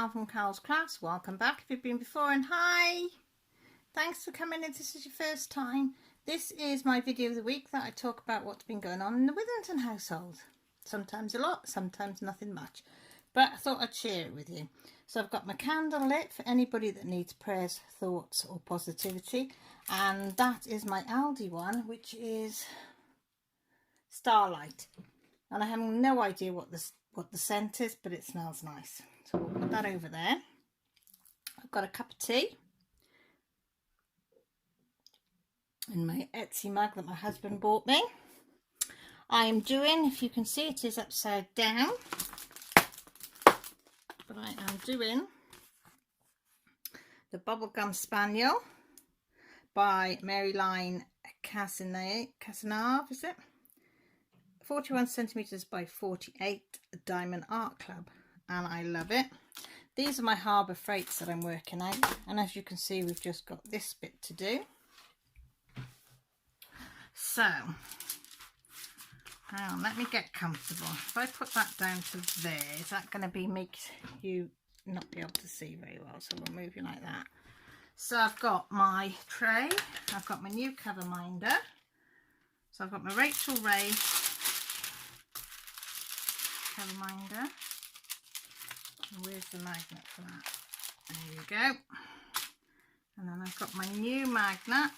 Carol from Carol's Crafts. Welcome back if you've been before, and hi! Thanks for coming in if this is your first time. This is my video of the week that I talk about what's been going on in the Withington household. Sometimes a lot, sometimes nothing much. But I thought I'd share it with you. So I've got my candle lit for anybody that needs prayers, thoughts or positivity. And that is my Aldi one, which is Starlight. And I have no idea what the scent is, but it smells nice. So we'll put that over there. I've got a cup of tea in my Etsy mug that my husband bought me. I am doing, if you can see, it is upside down, but I am doing the Bubblegum Spaniel by Maryline Cazenave, is it? 41 centimeters by 48 Diamond Art Club, and I love it. These are my Harbour Freights that I'm working out, and as you can see, we've just got this bit to do. So, let me get comfortable. If I put that down to there, is that going to make you not be able to see very well? So we'll move you like that. So I've got my tray, I've got my new cover minder, so I've got my Rachel Ray cover minder. And where's the magnet for that? There you go. And then I've got my new magnet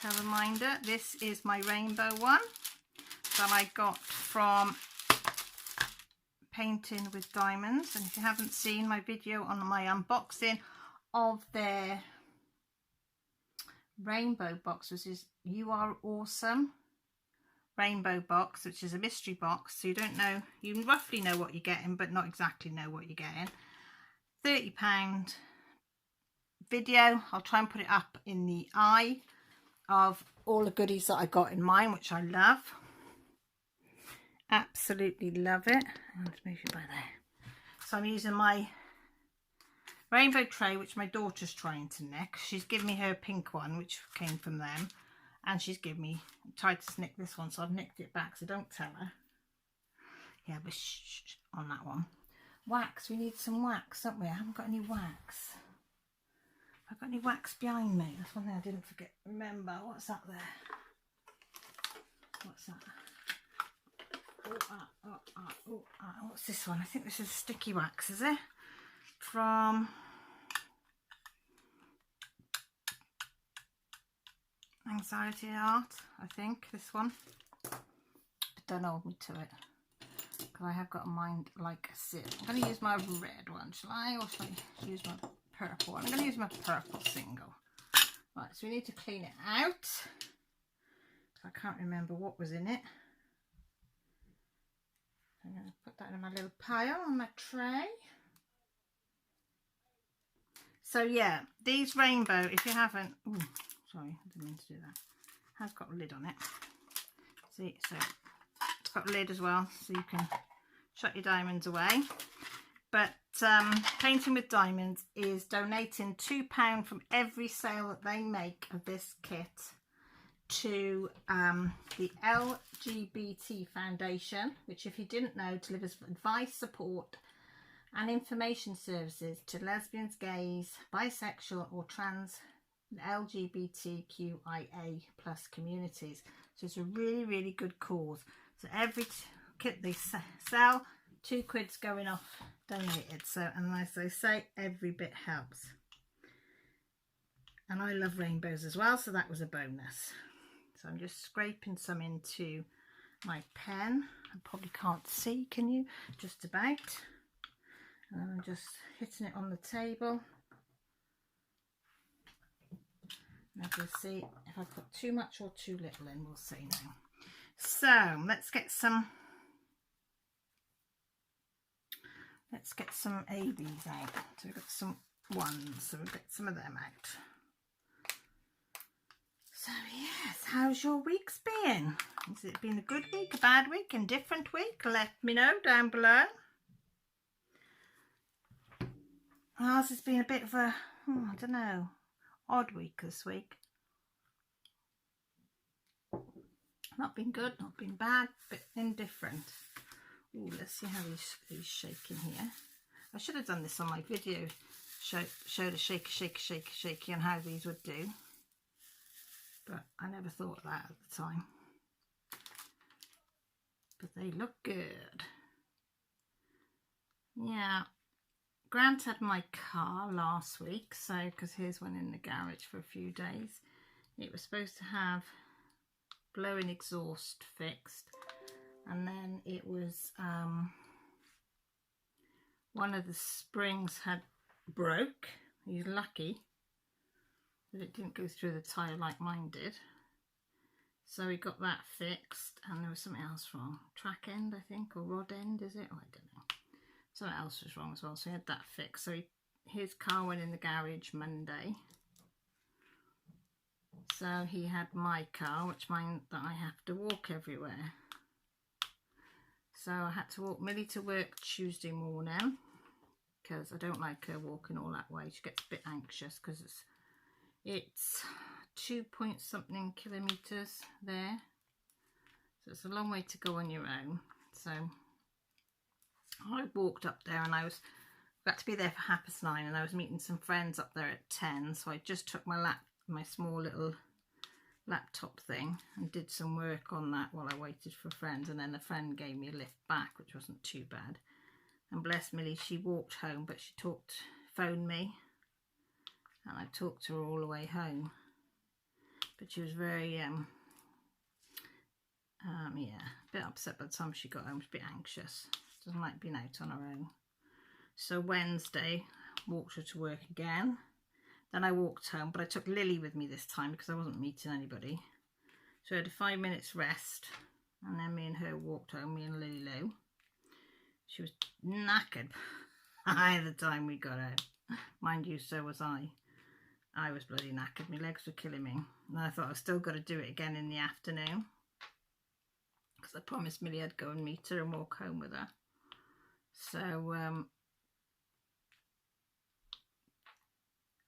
cover minder. This is my rainbow one that I got from Painting with Diamonds. And if you haven't seen my video on my unboxing of their rainbow box, which is You Are Awesome rainbow box, which is a mystery box, so you don't know, you roughly know what you're getting but not exactly know what you're getting. £30 video. I'll try and put it up in the eye of all the goodies that I got in mine, which I love, absolutely love it. Let's move you by there. So I'm using my rainbow tray, which my daughter's trying to nick. She's given me her pink one, which came from them, and she's given me, tried to nick this one, so I've nicked it back, so don't tell her. Yeah, but shh, on that one. Wax, we need some wax, don't we? I haven't got any wax. I've got any wax behind me. That's one thing I didn't forget. Remember, what's that there? What's that? What's this one? I think this is sticky wax, is it? From Anxiety Art, I think, this one. But don't hold me to it, because I have got a mind like a sieve. I'm going to use my red one, shall I? Or shall I use my purple one? I'm going to use my purple single. Right, so we need to clean it out, because I can't remember what was in it. I'm going to put that in my little pile on my tray. So yeah, these rainbow, if you haven't, ooh, sorry, I didn't mean to do that. It has got a lid on it. See, so it's got a lid as well, so you can shut your diamonds away. But Painting with Diamonds is donating £2 from every sale that they make of this kit to the LGBT Foundation, which, if you didn't know, delivers advice, support and information services to lesbians, gays, bisexual or trans LGBTQIA plus communities. So it's a really, really good cause. So every kit they sell, £2 going off donated. So, and as they say, every bit helps. And I love rainbows as well, so that was a bonus. So I'm just scraping some into my pen. I probably can't see, can you? Just about. And I'm just hitting it on the table. Now we'll see if I put too much or too little in, we'll see now. So let's get some ABs out. So we've got some ones, so we'll get some of them out. So yes, how's your week's been? Has it been a good week, a bad week, indifferent week? Let me know down below. Ours has been a bit of a, I don't know, odd week this week. Not been good, not been bad, but indifferent. Ooh, let's see how he's shaking here. I should have done this on my video, showed a shaky and how these would do, but I never thought of that at the time. But they look good. Yeah, Grant had my car last week, so because his went in the garage for a few days. It was supposed to have blowing exhaust fixed, and then it was one of the springs had broke. He's lucky that it didn't go through the tyre like mine did. So he got that fixed, and there was something else wrong. Track end, I think, or rod end, is it? Oh, I don't know. Something else was wrong as well, so he had that fixed. So his car went in the garage Monday. So he had my car, which meant that I have to walk everywhere. So I had to walk Millie to work Tuesday morning, because I don't like her walking all that way. She gets a bit anxious because it's 2-point-something kilometres there. So it's a long way to go on your own. So I walked up there, and I got to be there for 9:30, and I was meeting some friends up there at 10. So I just took my small little laptop thing and did some work on that while I waited for friends, and then a friend gave me a lift back, which wasn't too bad. And bless Millie, she walked home, but she phoned me, and I talked to her all the way home. But she was very yeah, a bit upset by the time she got home. She was a bit anxious. Doesn't like being out on her own. So Wednesday, walked her to work again. Then I walked home, but I took Lily with me this time because I wasn't meeting anybody. So I had a 5 minutes rest, and then me and her walked home, me and Lily Lou. She was knackered by the time we got home. Mind you, so was I. I was bloody knackered. My legs were killing me. And I thought I still got to do it again in the afternoon, because I promised Millie I'd go and meet her and walk home with her. So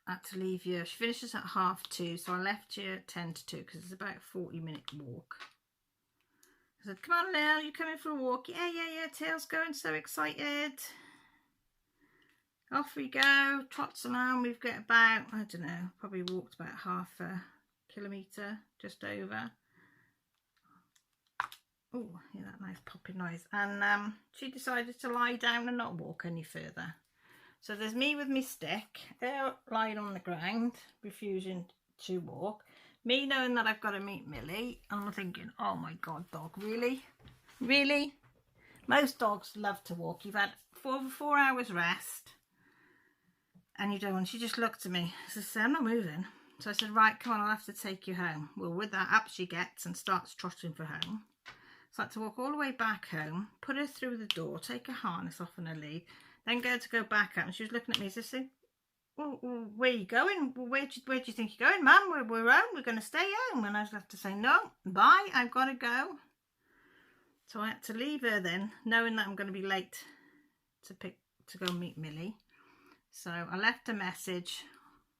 I had to leave here. She finishes at 2:30, so I left here at 2:50 because it's about a 40-minute walk. I said, come on, Lil, you coming for a walk? Yeah, Tail's going, so excited. Off we go, trots along. We've got about, I don't know, probably walked about half a kilometre, just over. Oh, yeah, that nice popping noise. And she decided to lie down and not walk any further. So there's me with my stick, they're lying on the ground, refusing to walk. Me knowing that I've got to meet Millie, and I'm thinking, oh my God, dog, really? Really? Most dogs love to walk. You've had 4 hours rest, and you don't want. She just looked at me. She said, I'm not moving. So I said, right, come on, I'll have to take you home. Well, with that, up she gets and starts trotting for home. So I had to walk all the way back home, put her through the door, take her harness off and her lead, then go back up, and she was looking at me as if saying, well, where are you going? Well, where do you think you're going, Mum? We're home. We're going to stay home. And I just have to say, no, bye, I've got to go. So I had to leave her then, knowing that I'm going to be late to go meet Millie. So I left a message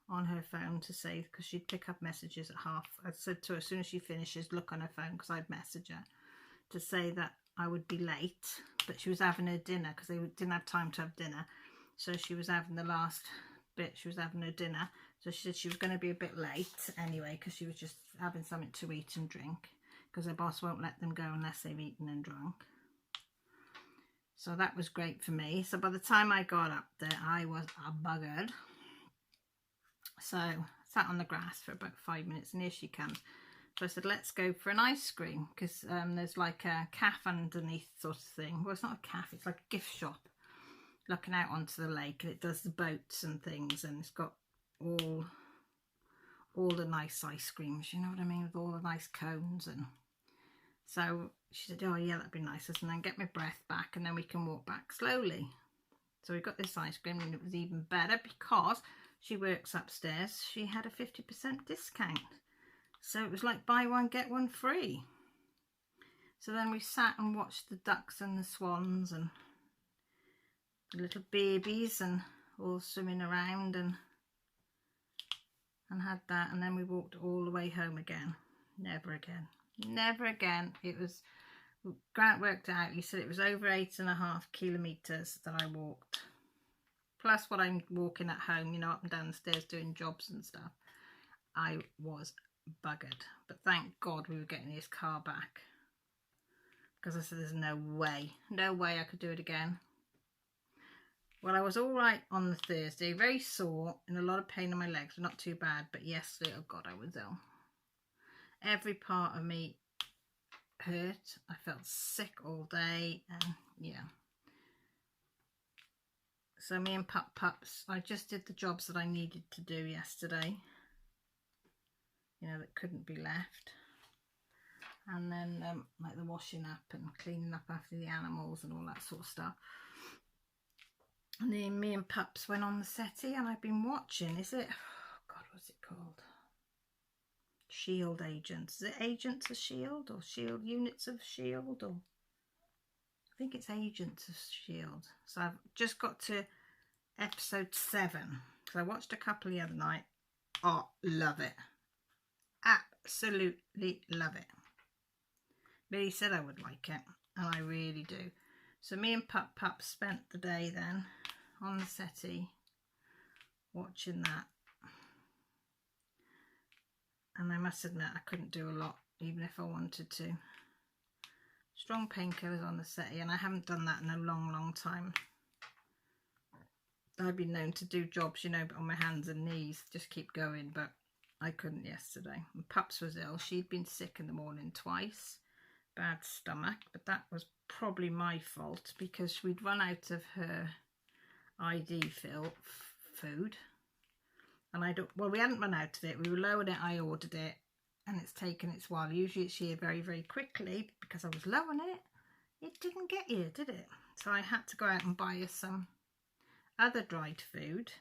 on her phone to say, because she'd pick up messages at half. I said to her, as soon as she finishes, look on her phone, because I'd message her to say that I would be late, but she was having her dinner because they didn't have time to have dinner. So she was having the last bit, she was having her dinner. So she said she was going to be a bit late anyway, because she was just having something to eat and drink, because her boss won't let them go unless they've eaten and drunk. So that was great for me. So by the time I got up there, I was buggered. So I sat on the grass for about 5 minutes, and here she comes. So I said, let's go for an ice cream, because there's like a cafe underneath sort of thing. Well, it's not a cafe, it's like a gift shop looking out onto the lake, and it does the boats and things, and it's got all the nice ice creams, you know what I mean, with all the nice cones. And so she said, oh yeah, that'd be nice, and then get my breath back, and then we can walk back slowly. So we got this ice cream, and it was even better because she works upstairs. She had a 50% discount. So it was like buy one, get one free. So then we sat and watched the ducks and the swans and the little babies and all swimming around and had that. And then we walked all the way home again. Never again. Never again. It was, Grant worked out, he said it was over 8.5 kilometres that I walked. plus what I'm walking at home, you know, up and down the stairs doing jobs and stuff, I was buggered. But thank God we were getting his car back, because I said there's no way I could do it again. Well, I was all right on the Thursday, very sore and a lot of pain in my legs, not too bad, but yesterday, oh God, I was ill. Every part of me hurt. I felt sick all day, and yeah. So me and Pups, I just did the jobs that I needed to do yesterday, you know, that couldn't be left. And then like the washing up and cleaning up after the animals and all that sort of stuff. And then me and Pups went on the settee, and I've been watching, is it, oh God, what's it called? Shield Agents. Is it Agents of Shield or Shield Units of Shield? Or I think it's Agents of Shield. So I've just got to episode 7. So I watched a couple the other night. Oh, love it. Absolutely love it. Billy said I would like it, and I really do. So me and Pup spent the day then on the settee watching that. And I must admit, I couldn't do a lot, even if I wanted to. Strong painkillers on the settee, and I haven't done that in a long time. I've been known to do jobs, you know, on my hands and knees, just keep going, but I couldn't yesterday. And Pups was ill. She'd been sick in the morning twice, bad stomach, but that was probably my fault, because we'd run out of her ID food. And well, we hadn't run out of it. We were low on it. I ordered it, and it's taken its while. Usually it's here very quickly. Because I was low on it, it didn't get here, did it? So I had to go out and buy her some other dried food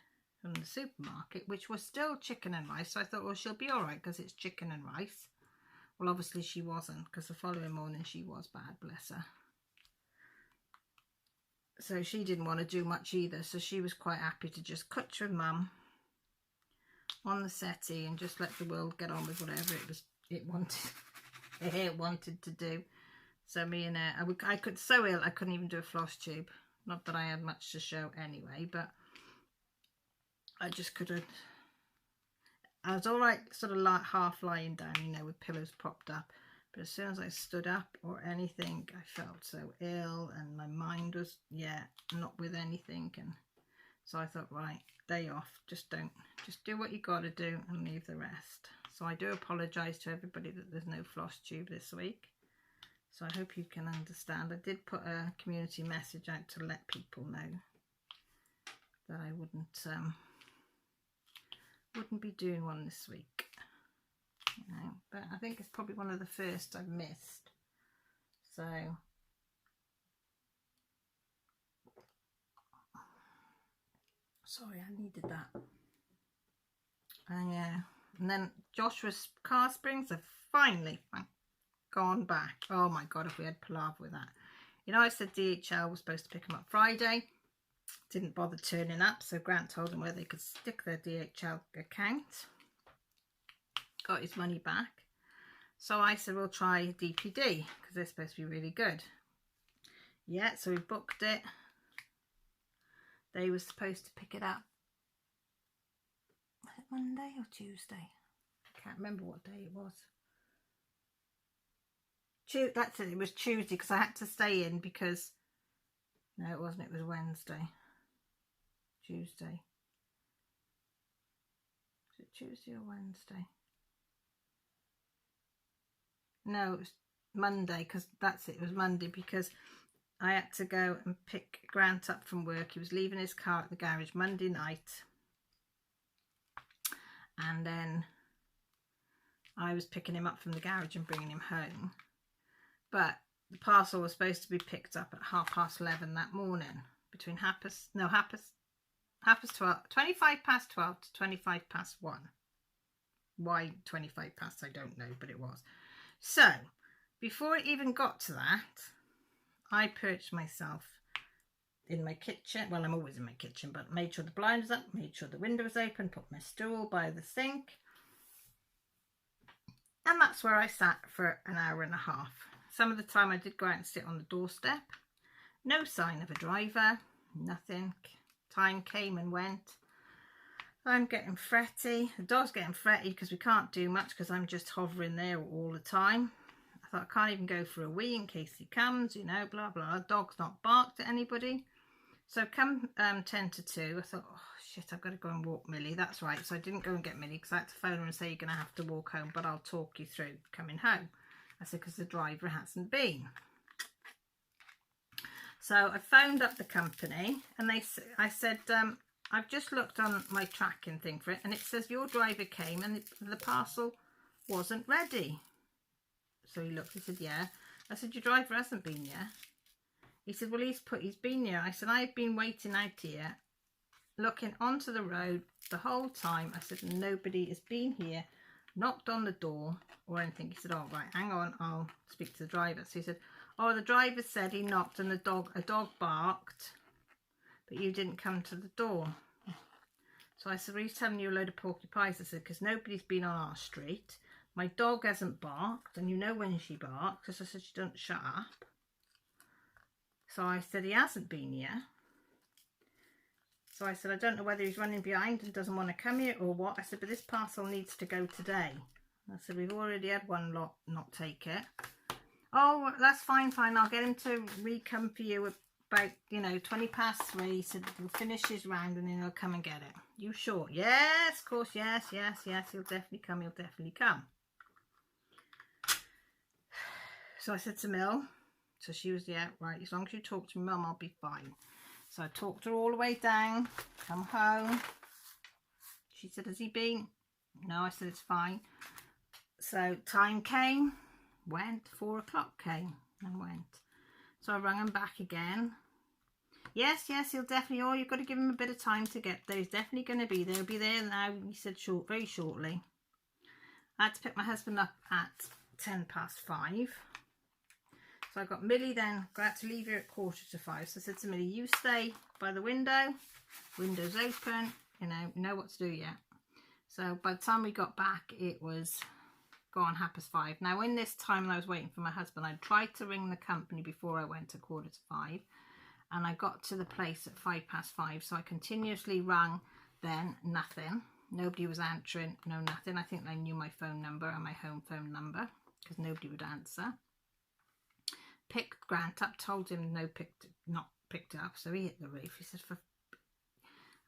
from the supermarket, which was still chicken and rice. So I thought, well, she'll be all right because it's chicken and rice. Well, obviously she wasn't, because the following morning she was bad, bless her. So she didn't want to do much either. So she was quite happy to just cut with Mum on the settee and just let the world get on with whatever it wanted to do. So me and her, I could, so ill I couldn't even do a floss tube. Not that I had much to show anyway, but I just couldn't. I was all right, sort of like half lying down, you know, with pillows propped up. But as soon as I stood up or anything, I felt so ill, and my mind was, yeah, not with anything. And so I thought, right, day off, just do what you got to do and leave the rest. So I do apologise to everybody that there's no floss tube this week. So I hope you can understand. I did put a community message out to let people know that I wouldn't be doing one this week. You know, but I think it's probably one of the first I've missed. So sorry, I needed that. And yeah, and then Joshua's car springs have finally gone back. Oh my God, if we had palaver with that. You know, I said DHL was supposed to pick them up Friday. Didn't bother turning up, so Grant told them where they could stick their DHL account. Got his money back. So I said, we'll try DPD, because they're supposed to be really good. Yeah, so we booked it. They were supposed to pick it up. Was it Monday or Tuesday? I can't remember what day it was. That's it, it was Tuesday, because I had to stay in because... No, it wasn't, it was Wednesday. Tuesday. Was it Tuesday or Wednesday? No, it was Monday, because that's it, it was Monday, because I had to go and pick Grant up from work. He was leaving his car at the garage Monday night. And then I was picking him up from the garage and bringing him home. But the parcel was supposed to be picked up at 11:30 that morning. Between 12, 25 past 12 to 25 past 1. Why 25 past, I don't know, but it was. So, before it even got to that, I perched myself in my kitchen. Well, I'm always in my kitchen, but made sure the blind was up, made sure the window was open, put my stool by the sink. And that's where I sat for an hour and a half. Some of the time I did go out and sit on the doorstep. No sign of a driver, nothing Time came and went. I'm getting fretty. The dog's getting fretty because we can't do much because I'm just hovering there all the time. I thought I can't even go for a wee in case he comes, you know, blah, blah. The dog's not barked at anybody. So come 10 to 2, I thought, oh shit, I've got to go and walk Millie. That's right. So I didn't go and get Millie because I had to phone her and say you're going to have to walk home, but I'll talk you through coming home. I said, because the driver hasn't been. So I phoned up the company and I said, I've just looked on my tracking thing for it and it says your driver came and the parcel wasn't ready. So he looked, he said, yeah. I said, your driver hasn't been yet. He said, well, he's been here. I said, I've been waiting out here, looking onto the road the whole time. I said, nobody has been here, knocked on the door or anything. He said, oh, right, hang on, I'll speak to the driver. So he said, oh, the driver said he knocked and a dog barked, but you didn't come to the door. So I said, well, he's telling you a load of porcupines. I said, because nobody's been on our street. My dog hasn't barked, and you know when she barks, because I said she doesn't shut up. So I said, he hasn't been here. So I said, I don't know whether he's running behind and doesn't want to come here or what. I said, but this parcel needs to go today. I said, we've already had one lot not take it. Oh, that's fine, I'll get him to re-come for you about, you know, 3:20. He said he'll finish his round and then he'll come and get it. You sure? Yes, of course, yes, he'll definitely come, So I said to Mill, so she was, yeah, right, as long as you talk to me, Mum, I'll be fine. So I talked her all the way down, come home. She said, has he been? No, I said, it's fine. So time came, went, 4 o'clock came and went. So I rang him back again. Yes, he'll definitely, oh, you've got to give him a bit of time to get there. He's definitely going to be there. He'll be there now, he said, very shortly. I had to pick my husband up at 5:10. So I got Millie then, I had to leave here at 4:45. So I said to Millie, you stay by the window, window's open, you know what to do yet. So by the time we got back, it was gone 5:30. Now in this time I was waiting for my husband, I tried to ring the company before I went to 4:45. And I got to the place at 5:05. So I continuously rang then, nothing. Nobody was answering, no nothing. I think they knew my phone number and my home phone number because nobody would answer. Picked Grant up, told him not picked up. So he hit the roof. He said,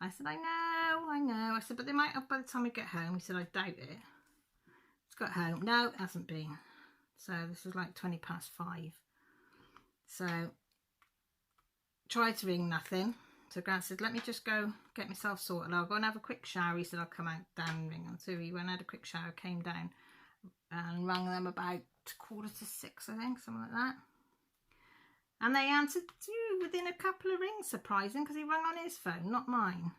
I said, I know. I said, but they might have by the time we get home. He said, I doubt it. It's got home. No, it hasn't been. So this was like 5:20. So tried to ring, nothing. So Grant said, let me just go get myself sorted. I'll go and have a quick shower. He said, I'll come out down and ring them. So he went and had a quick shower, came down and rang them about 5:45, I think, something like that. And they answered within a couple of rings, surprising, because he rang on his phone, not mine.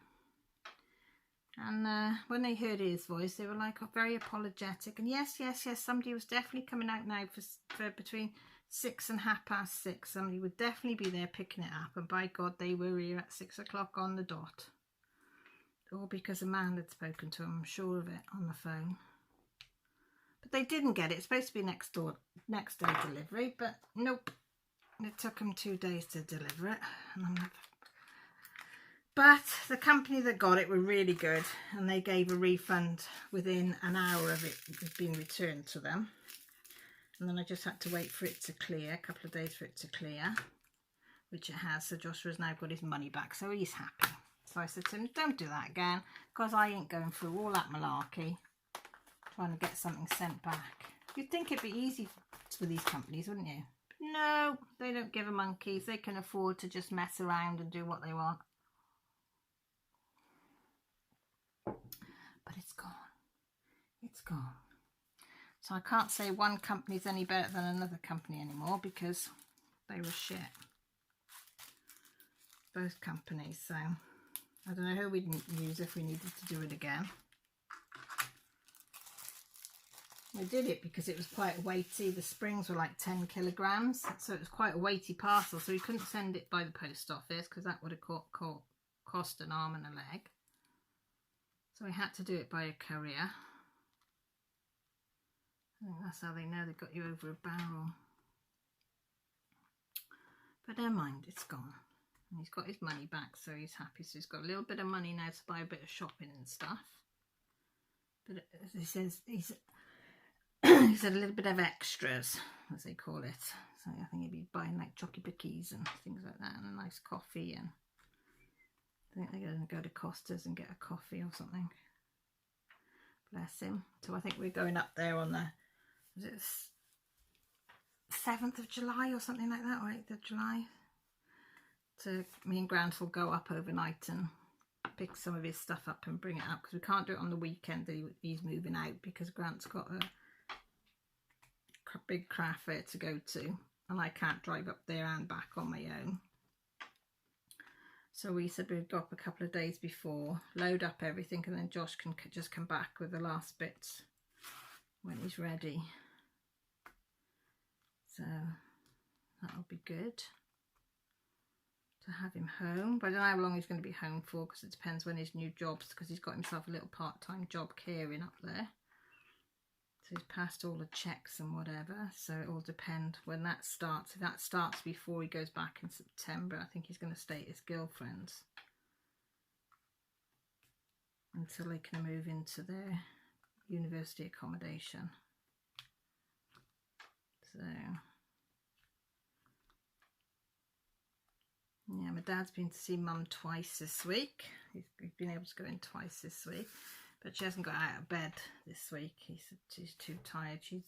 And when they heard his voice, they were like, oh, very apologetic. And yes, somebody was definitely coming out now for between 6 and 6:30. Somebody would definitely be there picking it up. And by God, they were here at 6 o'clock on the dot. All because a man had spoken to them, I'm sure of it, on the phone. But they didn't get it. It's supposed to be next day delivery, but nope. It took them 2 days to deliver it. But the company that got it were really good, and they gave a refund within an hour of it being returned to them. And then I just had to wait for it to clear, a couple of days for it to clear, which it has. So Joshua's now got his money back, so he's happy. So I said to him, don't do that again, because I ain't going through all that malarkey trying to get something sent back. You'd think it'd be easy for these companies, wouldn't you? No, they don't give a monkeys. They can afford to just mess around and do what they want. But it's gone. It's gone. So I can't say one company's any better than another company anymore because they were shit. Both companies. So I don't know who we didn't use if we needed to do it again. We did it because it was quite weighty. The springs were like 10 kilograms. So it was quite a weighty parcel. So we couldn't send it by the post office because that would have cost an arm and a leg. So we had to do it by a courier. I think that's how they know they got you over a barrel. But never mind, it's gone. And he's got his money back, so he's happy. So he's got a little bit of money now to buy a bit of shopping and stuff. But as he says, he's he's had a little bit of extras, as they call it. So I think he'll be buying like chocky bickies and things like that, and a nice coffee. And I think they're going to go to Costa's and get a coffee or something. Bless him. So I think we're going up there on the, is it 7th of July or something like that, or 8th of July. So me and Grant will go up overnight and pick some of his stuff up and bring it up, because we can't do it on the weekend that he's moving out, because Grant's got a big craft fair to go to and I can't drive up there and back on my own. So we said we'd go up a couple of days before, load up everything, and then Josh can just come back with the last bits when he's ready. So that'll be good to have him home. But I don't know how long he's going to be home for, because it depends when his new jobs, because he's got himself a little part-time job caring up there. So he's passed all the checks and whatever, so it all depends when that starts. If that starts before he goes back in September, I think he's going to stay at his girlfriend's until they can move into their university accommodation. So yeah, my dad's been to see Mum twice this week. He's been able to go in twice this week. But she hasn't got out of bed this week. He said she's too tired. She's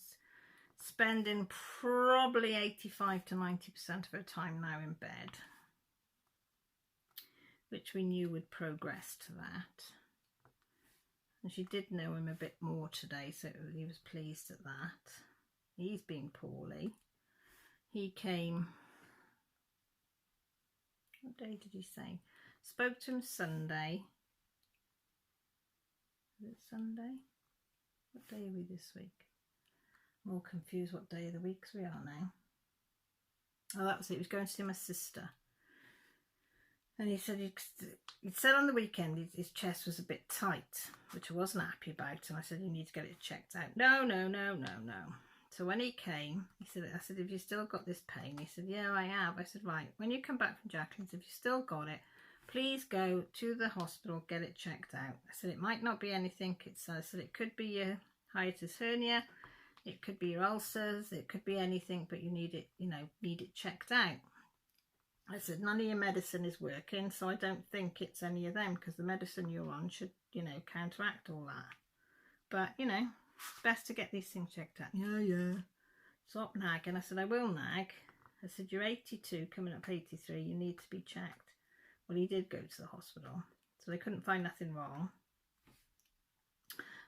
spending probably 85 to 90% of her time now in bed, which we knew would progress to that. And she did know him a bit more today, so he was pleased at that. He's been poorly. He came, what day did he say? Spoke to him Sunday. Is it Sunday? What day are we this week? I'm all confused what day of the weeks we are now. Oh, that was it. He was going to see my sister. And he said he'd said on the weekend his chest was a bit tight, which I wasn't happy about. And I said, you need to get it checked out. No. So when he came, I said, have you still got this pain? He said, yeah, I have. I said, right, when you come back from Jacqueline's, if you still got it, please go to the hospital, get it checked out. I said, it might not be anything. I said, it could be your hiatus hernia, it could be your ulcers, it could be anything, but you need it, need it checked out. I said, none of your medicine is working, so I don't think it's any of them, because the medicine you're on should, counteract all that. But, it's best to get these things checked out. Yeah. Stop nagging. I said, I will nag. I said, you're 82, coming up 83, you need to be checked. Well, he did go to the hospital, so they couldn't find nothing wrong.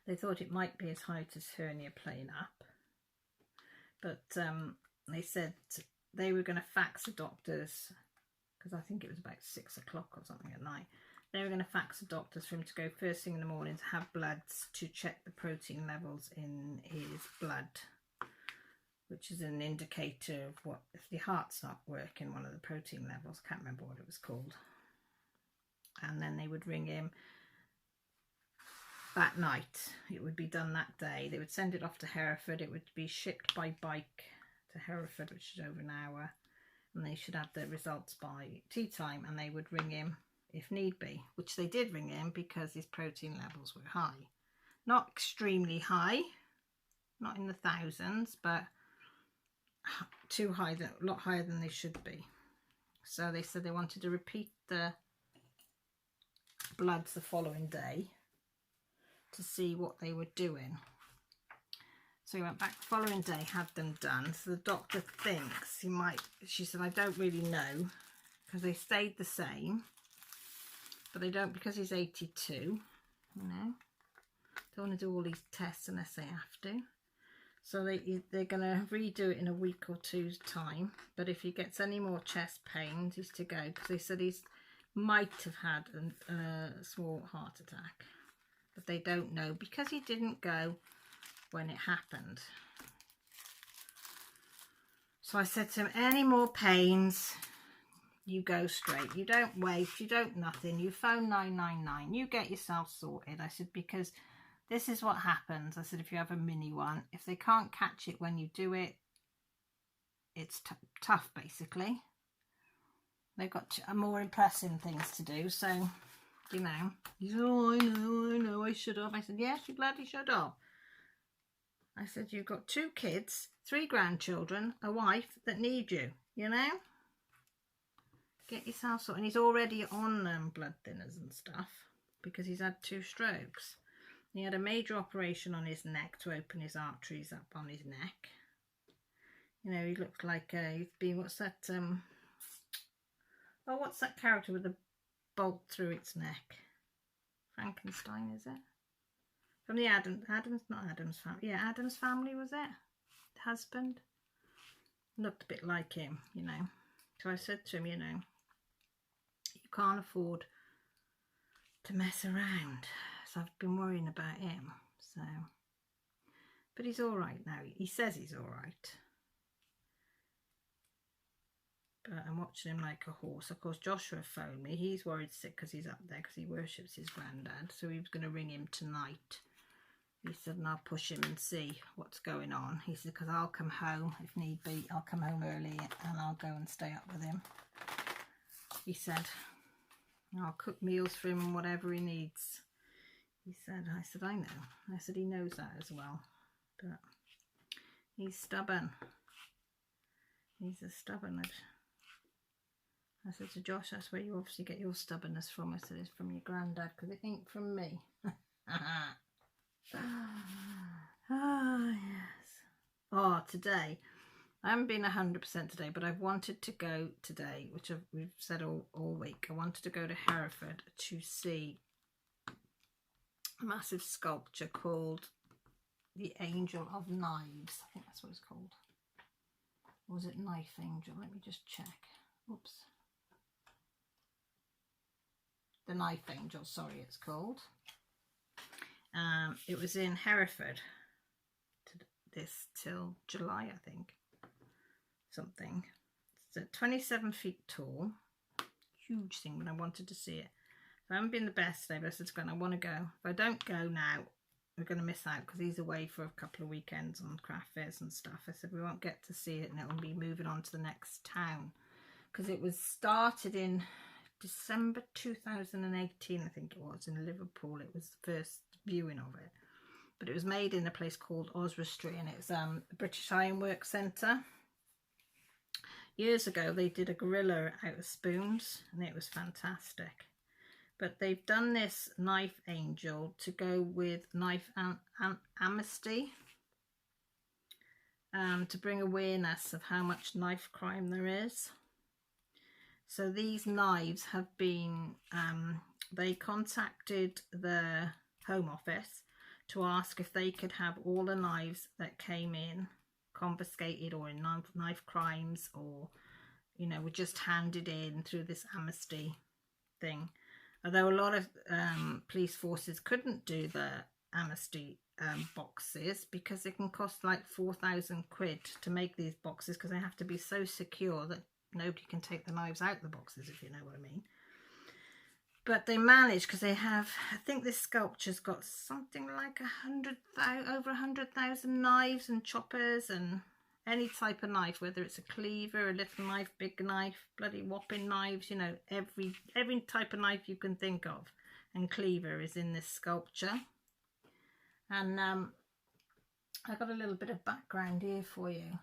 They thought it might be his hiatus hernia playing up, but they said they were going to fax the doctors, because I think it was about 6 o'clock or something at night. They were going to fax the doctors for him to go first thing in the morning to have bloods to check the protein levels in his blood, which is an indicator of what, if the heart's not working, one of the protein levels, I can't remember what it was called. And then they would ring him that night. It would be done that day. They would send it off to Hereford. It would be shipped by bike to Hereford, which is over an hour, and they should have the results by tea time, and they would ring him if need be, which they did ring him, because his protein levels were high. Not extremely high, not in the thousands, but too high, a lot higher than they should be. So they said they wanted to repeat the bloods the following day to see what they were doing. So he went back the following day, had them done. So the doctor thinks he might, she said, I don't really know, because they stayed the same, but they don't, because he's 82, don't want to do all these tests unless they have to. So they're going to redo it in a week or two's time. But if he gets any more chest pains, he's to go, because they said he's might have had a small heart attack, but they don't know, because he didn't go when it happened. So I said to him, any more pains, you go straight. You don't wait, you don't nothing. You phone 999. You get yourself sorted. I said, because this is what happens. I said, if you have a mini one, if they can't catch it when you do it, it's tough, basically. They've got more impressive things to do, so, you know. He's, oh, I know, I should have. I said, yes, you bloody should have. I said, you've got 2 kids, 3 grandchildren, a wife that need you, you know? Get yourself sorted. And he's already on blood thinners and stuff because he's had 2 strokes. He had a major operation on his neck to open his arteries up on his neck. You know, he looks like he's been, what's that, oh, what's that character with the bolt through its neck? Frankenstein, is it? From the not Addams Family. Yeah, Addams Family, was it? The husband. Looked a bit like him, you know. So I said to him, you know, you can't afford to mess around. So I've been worrying about him. So, but he's all right now. He says he's all right. But I'm watching him like a horse. Of course, Joshua phoned me. He's worried sick because he's up there because he worships his granddad. So he was going to ring him tonight. He said, and I'll push him and see what's going on. He said, because I'll come home if need be. I'll come home early and I'll go and stay up with him. He said, I'll cook meals for him and whatever he needs. He said, I said, I know. I said, he knows that as well. But he's stubborn. He's a stubborn. I said to Josh, that's where you obviously get your stubbornness from. I said, it's from your granddad because it ain't from me. Ah, yes. Oh, today. I haven't been 100% today, but I've wanted to go today, which we've said all week. I wanted to go to Hereford to see a massive sculpture called the Angel of Knives. I think that's what it's called. Or was it Knife Angel? Let me just check. Oops. The Knife Angel, sorry, it's called. It was in Hereford till July, I think. Something. It's 27 feet tall. Huge thing, but I wanted to see it. So I haven't been the best today, but I said to Glenn, I want to go. If I don't go now, we're going to miss out because he's away for a couple of weekends on craft fairs and stuff. I said we won't get to see it and it will be moving on to the next town because it was started in December 2018, I think it was, in Liverpool. It was the first viewing of it, but it was made in a place called Oswestry, and it's a British Ironworks Centre. Years ago they did a gorilla out of spoons and it was fantastic, but they've done this Knife Angel to go with Knife Amnesty, to bring awareness of how much knife crime there is. So these knives have been, they contacted the Home Office to ask if they could have all the knives that came in confiscated or in knife crimes, or, you know, were just handed in through this amnesty thing. Although a lot of police forces couldn't do the amnesty boxes because it can cost like 4,000 quid to make these boxes because they have to be so secure that nobody can take the knives out of the boxes, if you know what I mean. But they managed because they have, I think this sculpture's got something like over 100,000 knives and choppers and any type of knife, whether it's a cleaver, a little knife, big knife, bloody whopping knives, you know, every type of knife you can think of, and cleaver is in this sculpture. And I got a little bit of background here for you.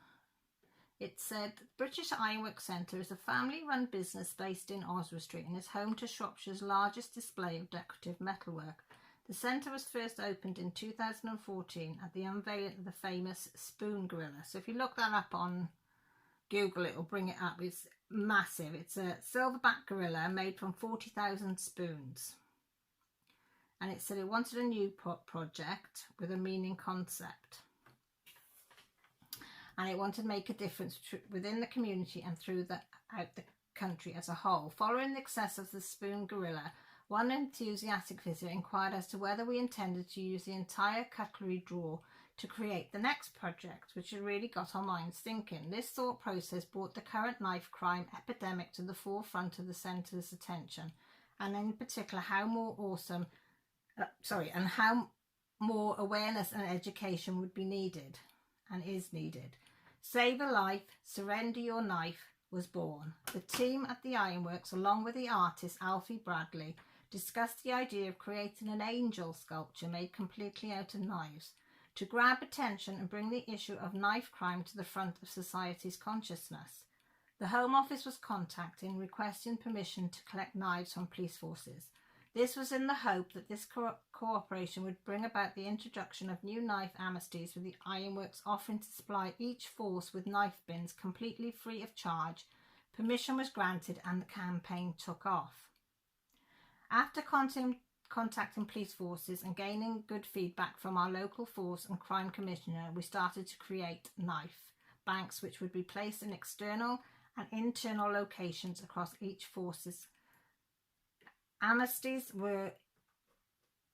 It said, British Ironworks Centre is a family-run business based in Oswestry and is home to Shropshire's largest display of decorative metalwork. The centre was first opened in 2014 at the unveiling of the famous Spoon Gorilla. So if you look that up on Google, it will bring it up. It's massive. It's a silverback gorilla made from 40,000 spoons. And it said it wanted a new project with a meaning concept. And it wanted to make a difference within the community and out the country as a whole. Following the success of the Spoon Gorilla, one enthusiastic visitor inquired as to whether we intended to use the entire cutlery drawer to create the next project, which had really got our minds thinking. This thought process brought the current knife crime epidemic to the forefront of the centre's attention, and in particular how more awareness and education would be needed and is needed. Save a life, surrender your knife, was born. The team at the Ironworks, along with the artist Alfie Bradley, discussed the idea of creating an angel sculpture made completely out of knives to grab attention and bring the issue of knife crime to the front of society's consciousness. The Home Office was contacted, requesting permission to collect knives from police forces. This was in the hope that this cooperation would bring about the introduction of new knife amnesties, with the Ironworks offering to supply each force with knife bins completely free of charge. Permission was granted and the campaign took off. After contacting police forces and gaining good feedback from our local force and crime commissioner, we started to create knife banks which would be placed in external and internal locations across each force's. Amnesties were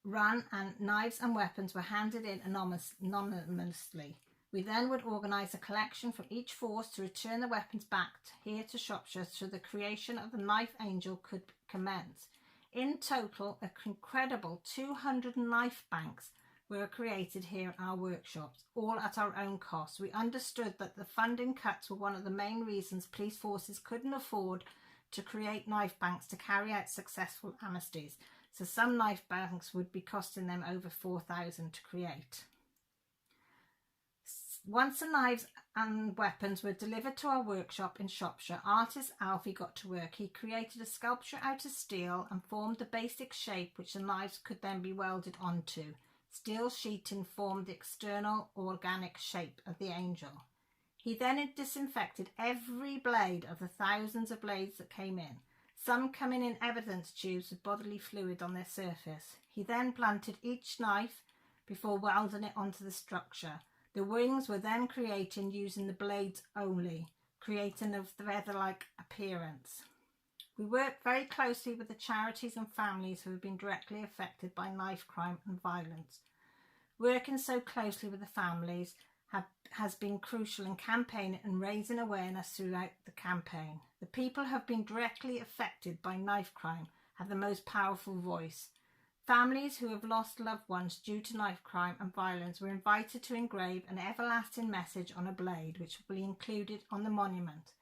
run and knives and weapons were handed in anonymously. We then would organise a collection from each force to return the weapons back here to Shropshire so the creation of the Knife Angel could commence. In total, an incredible 200 knife banks were created here in our workshops, all at our own cost. We understood that the funding cuts were one of the main reasons police forces couldn't afford to create knife banks to carry out successful amnesties, so some knife banks would be costing them over $4,000 to create. Once the knives and weapons were delivered to our workshop in Shropshire, artist Alfie got to work. He created a sculpture out of steel and formed the basic shape which the knives could then be welded onto. Steel sheeting formed the external organic shape of the angel. He then disinfected every blade of the thousands of blades that came in, some coming in evidence tubes with bodily fluid on their surface. He then planted each knife before welding it onto the structure. The wings were then created using the blades only, creating a feather-like appearance. We worked very closely with the charities and families who have been directly affected by knife crime and violence. Working so closely with the families has been crucial in campaigning and raising awareness throughout the campaign. The people who have been directly affected by knife crime have the most powerful voice. Families who have lost loved ones due to knife crime and violence were invited to engrave an everlasting message on a blade, which will be included on the monument.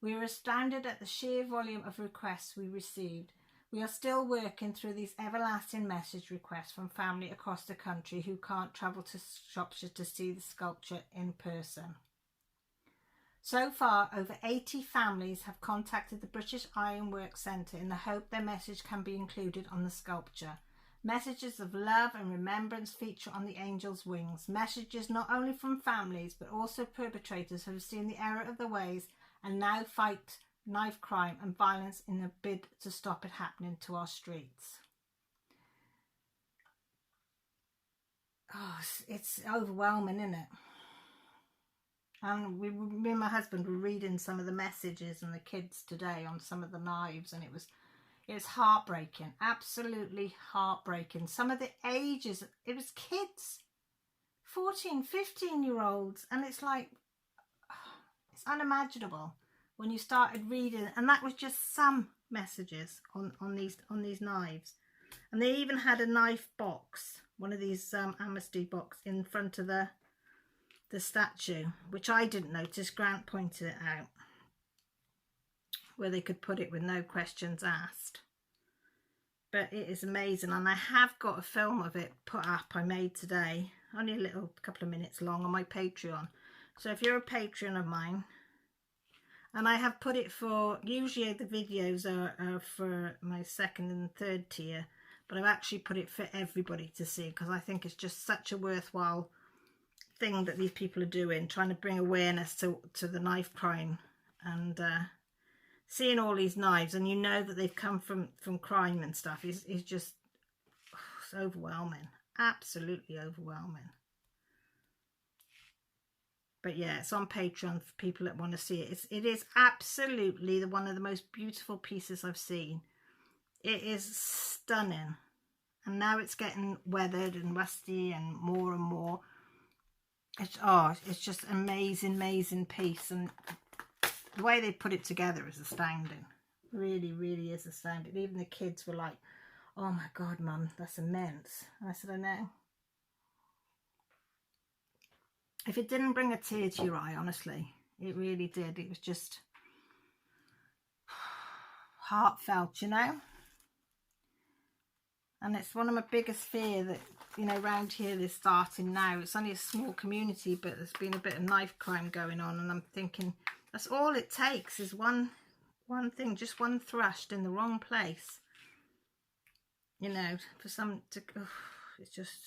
We were astounded at the sheer volume of requests we received. We are still working through these everlasting message requests from family across the country who can't travel to Shropshire to see the sculpture in person. So far, over 80 families have contacted the British Ironworks Centre in the hope their message can be included on the sculpture. Messages of love and remembrance feature on the angel's wings. Messages not only from families but also perpetrators who have seen the error of their ways and now fight knife crime and violence in a bid to stop it happening to our streets. Oh, it's overwhelming, isn't it? And me and my husband were reading some of the messages and the kids today on some of the knives, and it was heartbreaking, absolutely heartbreaking. Some of the ages, it was kids, 14, 15-year-olds, and it's like, it's unimaginable when you started reading. And that was just some messages on these knives. And they even had a knife box, one of these amnesty box in front of the statue, which I didn't notice. Grant pointed it out, where they could put it with no questions asked. But it is amazing, and I have got a film of it put up I made today, only a couple of minutes long, on my Patreon. So if you're a patron of mine, and I have put it for, usually the videos are for my second and third tier, but I've actually put it for everybody to see, because I think it's just such a worthwhile thing that these people are doing, trying to bring awareness to the knife crime. And seeing all these knives, and you know that they've come from crime and stuff, is just it's overwhelming, absolutely overwhelming. But yeah, it's on Patreon for people that want to see it. It is absolutely one of the most beautiful pieces I've seen. It is stunning, and now it's getting weathered and rusty and more. It's just amazing piece, and the way they put it together is astounding. Really is astounding. Even the kids were like, "Oh my God, Mum, that's immense." And I said, "I know." If it didn't bring a tear to your eye, honestly, it really did. It was just, heartfelt, you know. And it's one of my biggest fear that, you know, around here they're starting now. It's only a small community, but there's been a bit of knife crime going on, and I'm thinking that's all it takes is one thing, just one thrust in the wrong place, you know, for some to, it's just,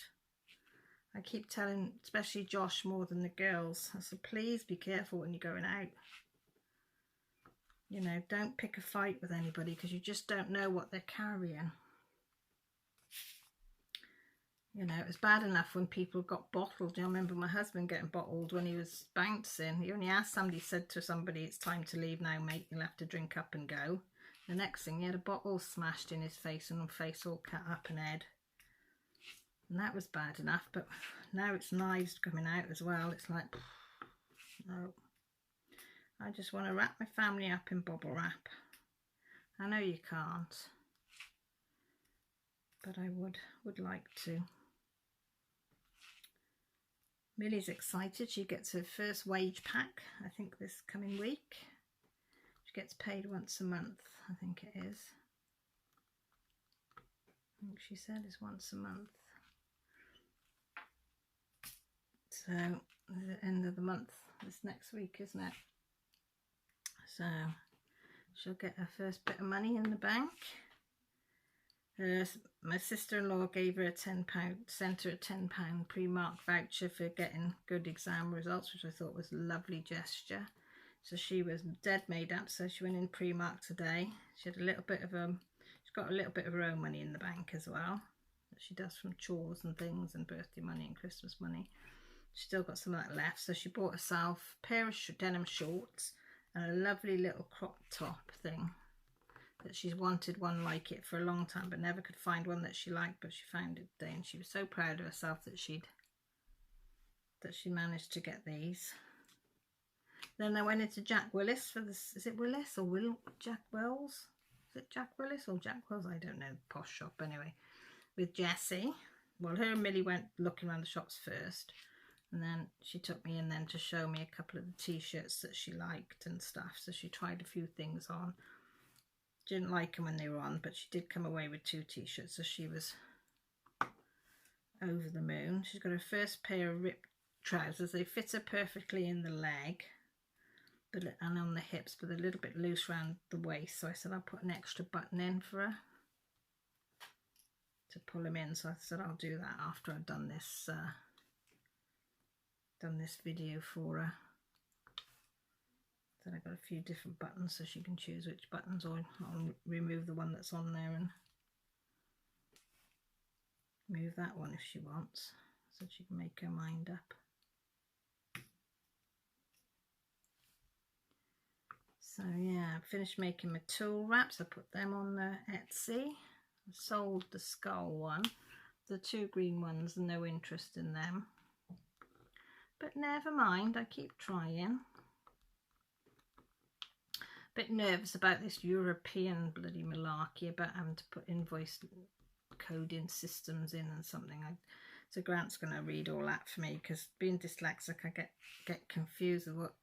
I keep telling, especially Josh more than the girls, I said, please be careful when you're going out. You know, don't pick a fight with anybody because you just don't know what they're carrying. You know, it was bad enough when people got bottled. I remember my husband getting bottled when he was bouncing. He only asked somebody, said to somebody, it's time to leave now, mate, you'll have to drink up and go. The next thing, he had a bottle smashed in his face and face all cut up and head. And that was bad enough, but now it's knives coming out as well. It's like, no. I just want to wrap my family up in bubble wrap. I know you can't, but I would like to. Millie's excited. She gets her first wage pack, I think, this coming week. She gets paid once a month, I think it is. I think she said it's once a month. So, the end of the month, this next week, isn't it? So, she'll get her first bit of money in the bank. My sister-in-law gave her a £10, sent her a £10 Primark voucher for getting good exam results, which I thought was a lovely gesture. So she was dead made up, so she went in Primark today. She had a little bit of she's got a little bit of her own money in the bank as well, that she does from chores and things and birthday money and Christmas money. She's still got some of that left, so she bought herself a pair of denim shorts and a lovely little crop top thing. That she's wanted one like it for a long time, but never could find one that she liked, but she found it today, and she was so proud of herself that she managed to get these. Then I went into Jack Willis for this. Is it Willis or Jack Wells? Is it Jack Willis or Jack Wells? I don't know. Posh shop anyway. With Jessie. Well, her and Millie went looking around the shops first, and then she took me in then to show me a couple of the t-shirts that she liked and stuff. So she tried a few things on. Didn't like them when they were on, but she did come away with 2 t-shirts, so she was over the moon. She's got her first pair of ripped trousers. They fit her perfectly in the leg and on the hips, but a little bit loose around the waist. So I said I'll put an extra button in for her to pull them in. So I said I'll do that after I've done this video for her. Then I've got a few different buttons, so she can choose which buttons, or I'll remove the one that's on there and move that one if she wants, so she can make her mind up. So yeah, I've finished making my tool wraps. I put them on the Etsy. I sold the skull one. The 2 green ones, no interest in them. But never mind, I keep trying. Bit nervous about this European bloody malarkey about having to put invoice coding systems in and something. So Grant's going to read all that for me, because being dyslexic I get confused with what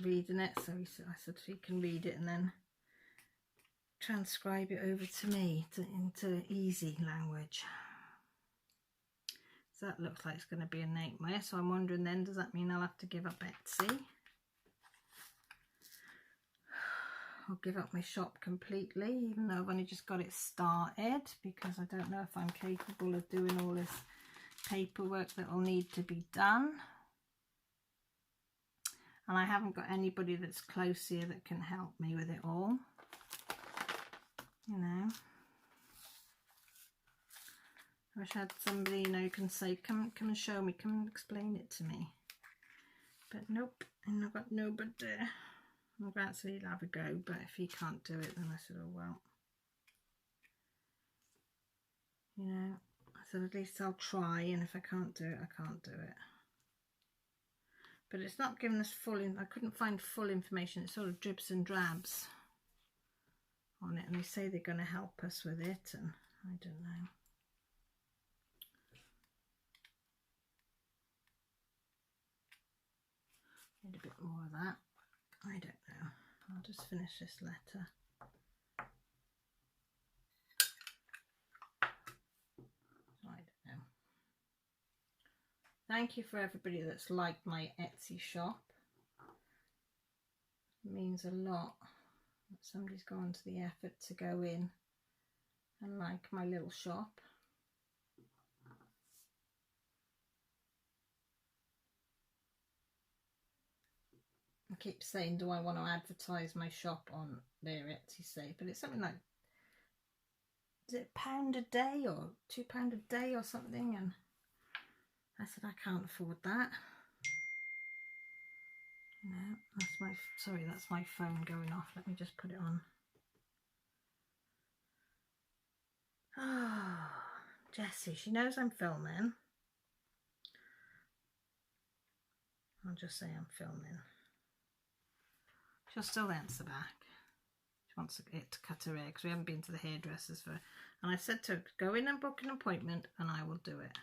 reading it. So I said he can read it and then transcribe it over to me into easy language. So that looks like it's going to be a nightmare. So I'm wondering then, does that mean I'll have to give up Etsy? I'll give up my shop completely, even though I've only just got it started, because I don't know if I'm capable of doing all this paperwork that will need to be done. And I haven't got anybody that's close here that can help me with it all. You know. I wish I had somebody, you know, can say, come and show me, come and explain it to me. But nope, and I've got nobody there. I'm glad to he'll have a go, but if he can't do it, then I said, oh well. You know, I said at least I'll try, and if I can't do it, I can't do it. But it's not giving us full, I couldn't find full information. It's sort of dribs and drabs on it, and they say they're going to help us with it, and I don't know. Need a bit more of that. I don't know. I'll just finish this letter. Thank you for everybody that's liked my Etsy shop. It means a lot that somebody's gone to the effort to go in and like my little shop. I keep saying, do I want to advertise my shop on their Etsy site? But it's something like, is it £1 a day or £2 a day or something? And I said, I can't afford that. No, that's my, sorry, that's my phone going off. Let me just put it on. Oh, Jessie, she knows I'm filming. I'll just say I'm filming. She'll still answer back. She wants it to cut her hair because we haven't been to the hairdressers for. And I said to her, go in and book an appointment and I will do it.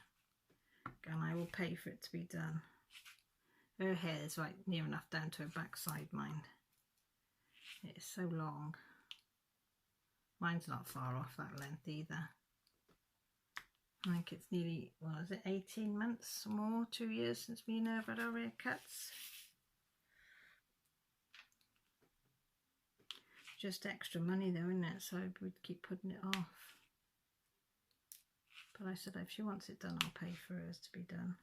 And I will pay for it to be done. Her hair is right near enough down to her backside, mine. It is so long. Mine's not far off that length either. I think it's nearly, what is it, 18 months or more, 2 years since me and her have had our haircuts. Just extra money though, isn't it? So we'd keep putting it off. But I said if she wants it done, I'll pay for hers to be done.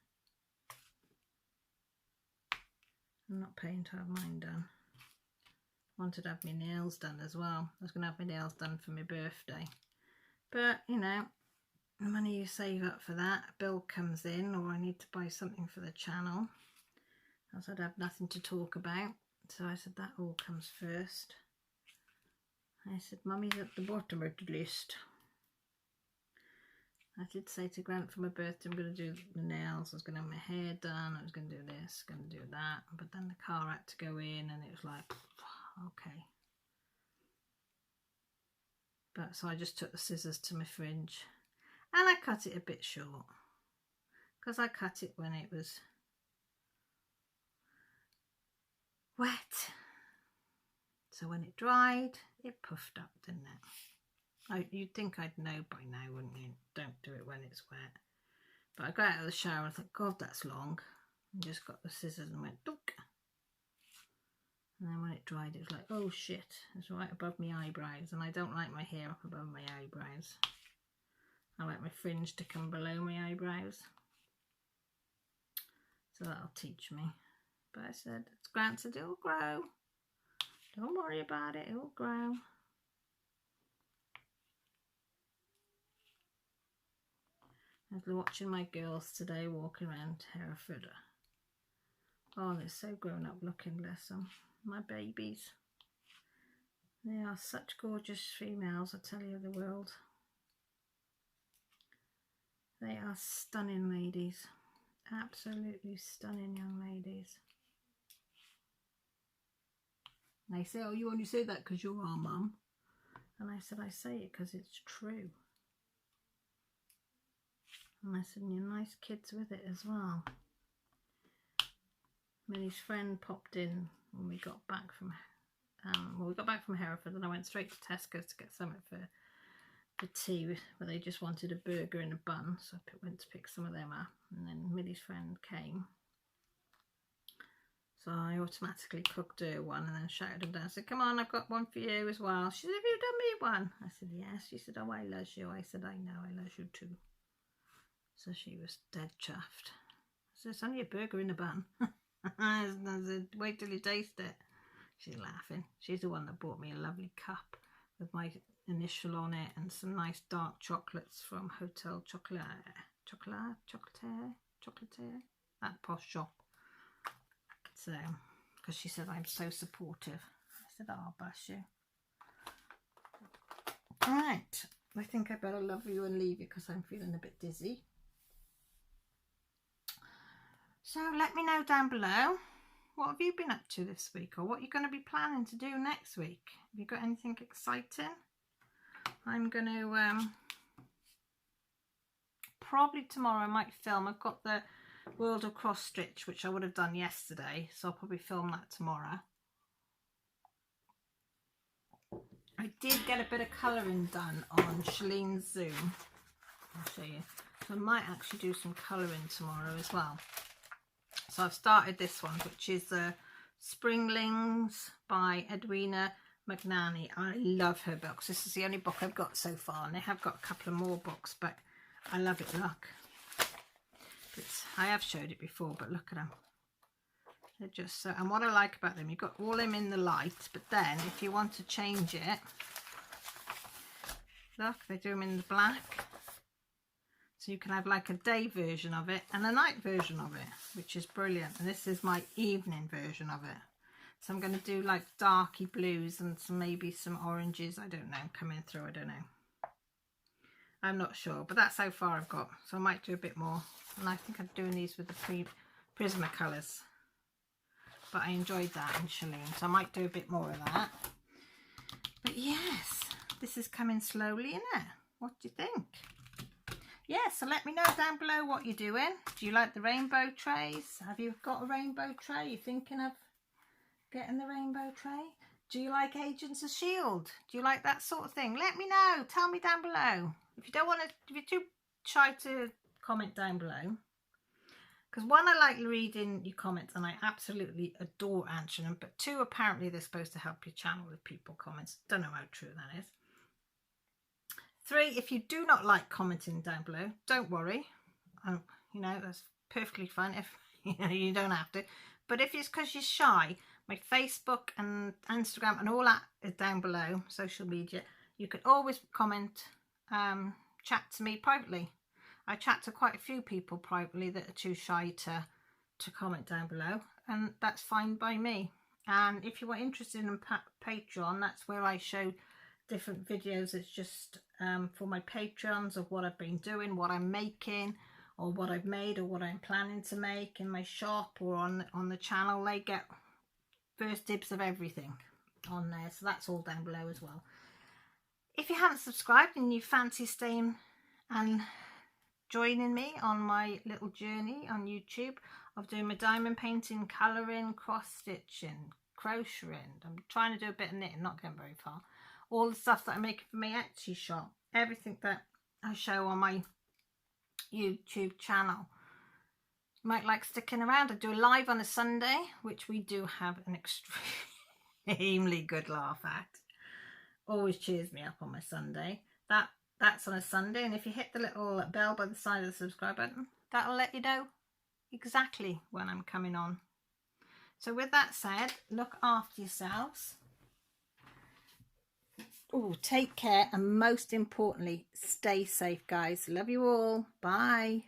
I'm not paying to have mine done. Wanted to have my nails done as well. I was going to have my nails done for my birthday. But, you know, the money you save up for that, a bill comes in, or I need to buy something for the channel. Else I'd have nothing to talk about. So I said that all comes first. I said, Mummy's at the bottom of the list. I did say to Grant for my birthday, I'm going to do the nails, I was going to have my hair done, I was going to do this, going to do that. But then the car had to go in and it was like, okay. But so I just took the scissors to my fringe and I cut it a bit short. Because I cut it when it was wet. So when it dried, it puffed up, didn't it? You'd think I'd know by now, wouldn't you? Don't do it when it's wet. But I got out of the shower and I thought, God, that's long. And just got the scissors and went, dunk. And then when it dried, it was like, oh shit, it's right above my eyebrows. And I don't like my hair up above my eyebrows. I like my fringe to come below my eyebrows. So that'll teach me. But I said, Grant said, it'll grow. Don't worry about it, it'll grow. I was watching my girls today walking around Hereford. Oh, they're so grown up looking, bless them. My babies. They are such gorgeous females, I tell you, the world. They are stunning ladies. Absolutely stunning young ladies. And they say, oh, you only say that because you're our mum. And I said, I say it because it's true. And I said, and you're nice kids with it as well. Millie's friend popped in when we got back from, Hereford, and I went straight to Tesco's to get something for tea, where they just wanted a burger and a bun, so I went to pick some of them up, and then Millie's friend came. So I automatically cooked her one and then shouted him down. I said, come on, I've got one for you as well. She said, have you done me one? I said, yes. She said, oh, I love you. I said, I know, I love you too. So she was dead chuffed. I said, it's only a burger in a bun. I said, wait till you taste it. She's laughing. She's the one that bought me a lovely cup with my initial on it and some nice dark chocolates from Hotel Chocolatier, that posh shop. So, because she said I'm so supportive. I said, oh, bless you. Right, I think I better love you and leave you because I'm feeling a bit dizzy. So let me know down below, what have you been up to this week, or what you're going to be planning to do next week? Have you got anything exciting? I'm going to probably tomorrow I might film. I've got the World of Cross Stitch, which I would have done yesterday, so I'll probably film that tomorrow. I did get a bit of colouring done on Shalene's Zoom. I'll show you. So I might actually do some colouring tomorrow as well. So I've started this one, which is the Springlings by Edwina McNally. I love her books. This is the only book I've got so far, and they have got a couple of more books, but I love it. Look, I have showed it before, but look at them. They're just so, and what I like about them, you've got all them in the light, but then if you want to change it, look, they do them in the black. So you can have like a day version of it and a night version of it, which is brilliant. And this is my evening version of it. So I'm going to do like darky blues and maybe some oranges, I don't know, coming through, I don't know. I'm not sure, but that's how far I've got. So I might do a bit more. And I think I'm doing these with the Prismacolors. But I enjoyed that in Chalene, so I might do a bit more of that. But yes, this is coming slowly, isn't it? What do you think? Yeah, so let me know down below what you're doing. Do you like the rainbow trays? Have you got a rainbow tray? You're thinking of getting the rainbow tray? Do you like Agents of S.H.I.E.L.D.? Do you like that sort of thing? Let me know. Tell me down below. If you don't want to, if you're too shy to comment down below, because one, I like reading your comments and I absolutely adore answering them, but two, apparently they're supposed to help your channel with people comments. Don't know how true that is. 3, if you do not like commenting down below, don't worry. You know, that's perfectly fine. If you don't have to. But if it's because you're shy, my Facebook and Instagram and all that is down below, social media. You can always comment, chat to me privately. I chat to quite a few people privately that are too shy to comment down below, and that's fine by me. And if you are interested in Patreon, that's where I show different videos. It's just for my Patreons of what I've been doing, what I'm making, or what I've made, or what I'm planning to make in my shop or on the channel. They get first dibs of everything on there, so that's all down below as well. If you haven't subscribed and you fancy staying and joining me on my little journey on YouTube of doing my diamond painting, colouring, cross stitching, crocheting, I'm trying to do a bit of knitting, not getting very far. All the stuff that I'm making for my Etsy shop, everything that I show on my YouTube channel. You might like sticking around. I do a live on a Sunday, which we do have an extremely good laugh at. Always cheers me up on my Sunday. That's on a Sunday, and if you hit the little bell by the side of the subscribe button, that'll let you know exactly when I'm coming on. So with that said, look after yourselves. Oh, take care, and most importantly, stay safe, guys. Love you all. Bye.